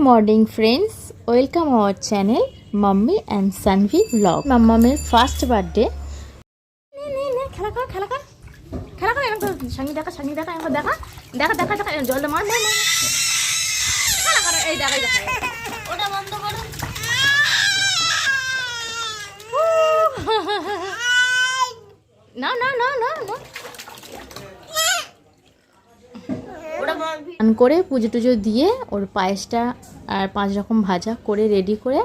Morning friends, welcome our channel mummy and Sanvi vlog. মাম্মামের first birthday. খেলা কর খেলা কর খেলা কর, এরকম সঙ্গী দেখা সঙ্গী দেখা, এরকম দেখা দেখা দেখা দেখা, জলটা মার মার খেলা করো। এই দেখা দেখা, ওটা বন্ধ করো। না না না না না, স্নান করে পুজো টুজো দিয়ে ওর পায়েসটা আর 5 রকম ভাজা করে রেডি করে,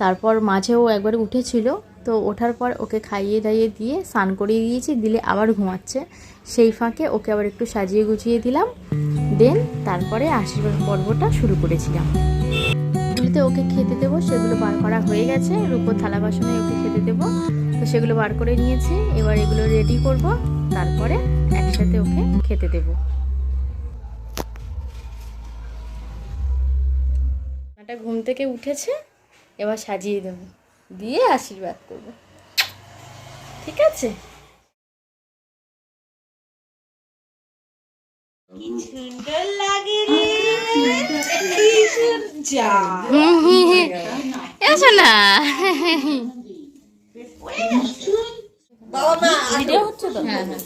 তারপর মাঝেও একবার উঠেছিল, তো ওঠার পর ওকে খাইয়ে দাইয়ে দিয়ে স্নান করিয়ে দিয়েছি, দিলে আবার ঘুমাচ্ছে। সেই ফাঁকে ওকে আবার একটু সাজিয়ে গুছিয়ে দিলাম, দেন তারপরে আশীর্বাদ পর্বটা শুরু করেছিলাম। এগুলোতে ওকে খেতে দেবো, সেগুলো বার করা হয়ে গেছে। রূপোর থালা বাসনে ওকে খেতে দেবো, তো সেগুলো বার করে নিয়েছি। এবার এগুলো রেডি করব, তারপরে একসাথে ওকে খেতে দেবো। ঘুম থেকে উঠেছে, এবার সাজিয়ে দেব, দিয়ে আশীর্বাদ করব, ঠিক আছে? কি সুন্দর লাগে রে, কি সুন্দর। এসো না, বাবা মা ভিডিও হচ্ছে তো? হ্যাঁ হ্যাঁ।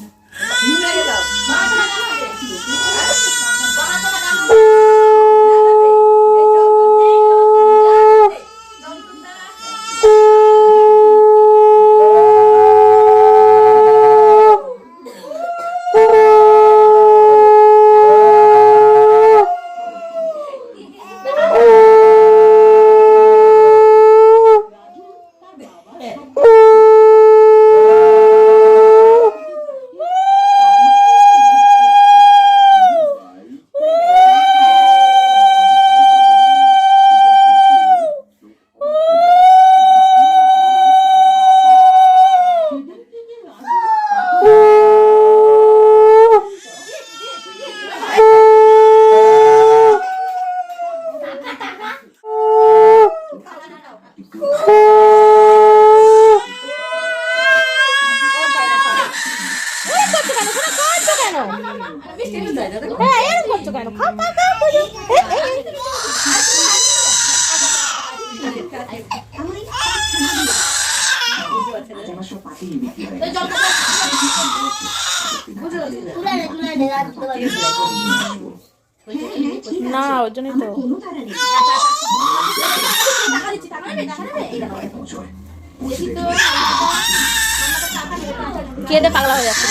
না, ওর জন্যই তো কেটে পাগলা হয়ে যাচ্ছে।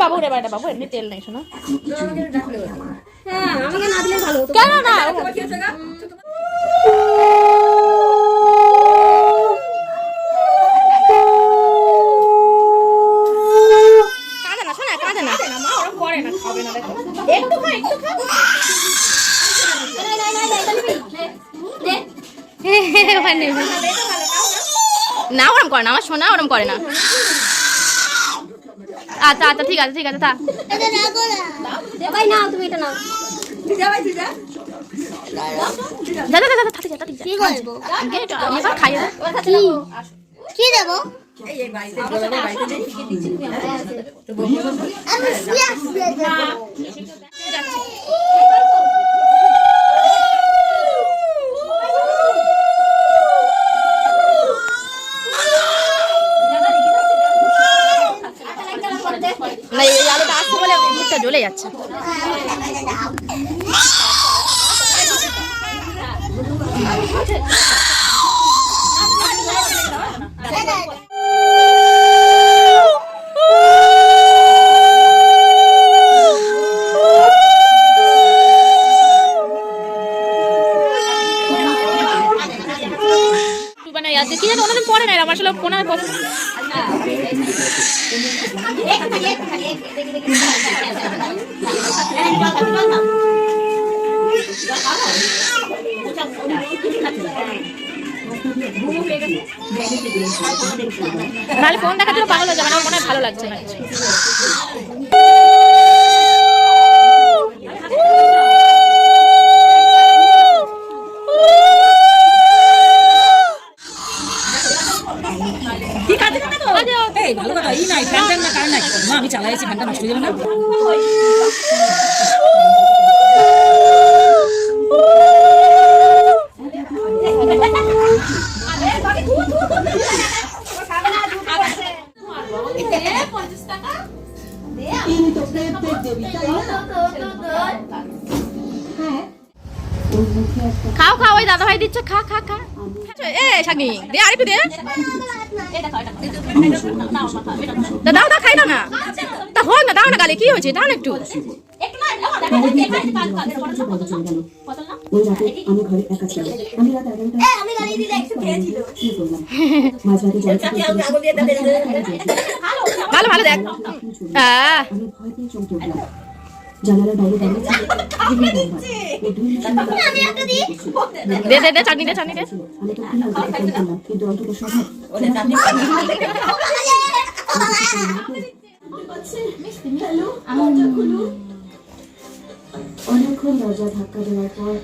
বাবু রে বাবু, এমনি তেল নেই শোনা, কেন না? না ওরম করে না, আমার সোনা ওরম করে না। আচ্ছা আচ্ছা, ঠিক আছে ঠিক আছে, থাক। কি দেবো? না, এই আলোটা আসছে বলে মুখটা জ্বলে যাচ্ছে। কি জানি ওনাদের পরে নাই, আমার আসলে কোনার পছন্দ। নাহলে ফোন দেখাতে পাগল হয়ে যাবে, আমার মনে হয় ভালো লাগছে না। লাগাইছি ফ্যানটা নষ্ট হয়ে যাবে না। খাও খাও, ওই দাদা ভাই দিচ্ছে, খা খা খা। এ শাগি দে, আর একটু দে। দাও দাও, খাই দাও না, তা হয় না, দাও না, গালে কি হয়েছে, দাও না একটু। ওই রাতে আমি ঘরে একা ছিলাম। আমি রাত 11টায় মাঝরাতে জল ভালো ভালো দেখ। আমি ভয় পেয়ে চমকে উঠলাম। জানালার বাইরে দাঁড়িয়ে ছিল দে দে দে, চাটনি দে, চাটনি দে। আমি তো ফোন করলাম, কিন্তু অন্তত সম্ভব অনেকক্ষণ দরজা ধাক্কা দেওয়ার পর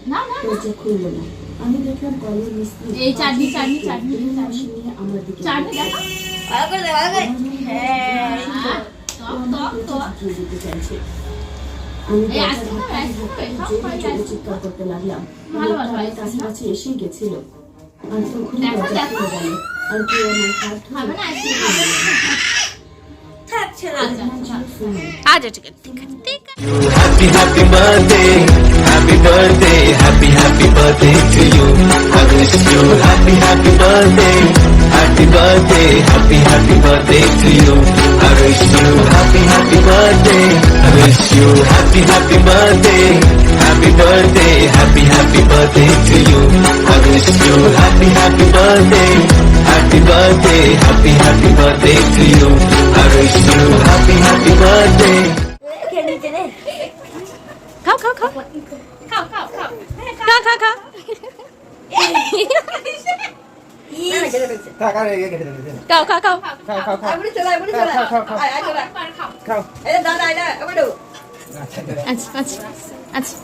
দরজা খুলল না। আমি দেখলাম কলের মিস্ত্রি এই চাটনি চাটনি চাটনি নিয়ে আমার দিকে চাটনি দেখো। দিতে চাইছে। আমি চিৎকার করতে লাগলাম। কাছাকাছি এসে গেছিল আর তখন দরজা খুলে গেল। আর কেউ আমার হাত আচ্ছা ঠিক আছে, ঠিক আছে, ঠিক আছে। Happy happy birthday, happy birthday, happy happy birthday to you. I wish you happy happy birthday, happy birthday, happy happy birthday to you. I wish you happy happy birthday, I wish you happy happy birthday, happy birthday, happy happy birthday to you. I wish you happy happy birthday, happy birthday, happy happy birthday to you. I wish you happy happy birthday. খাও খাও খাও খাও খাও খাও খাও খাও খাও। খাও খাও খাও আচ্ছা আচ্ছা আচ্ছা।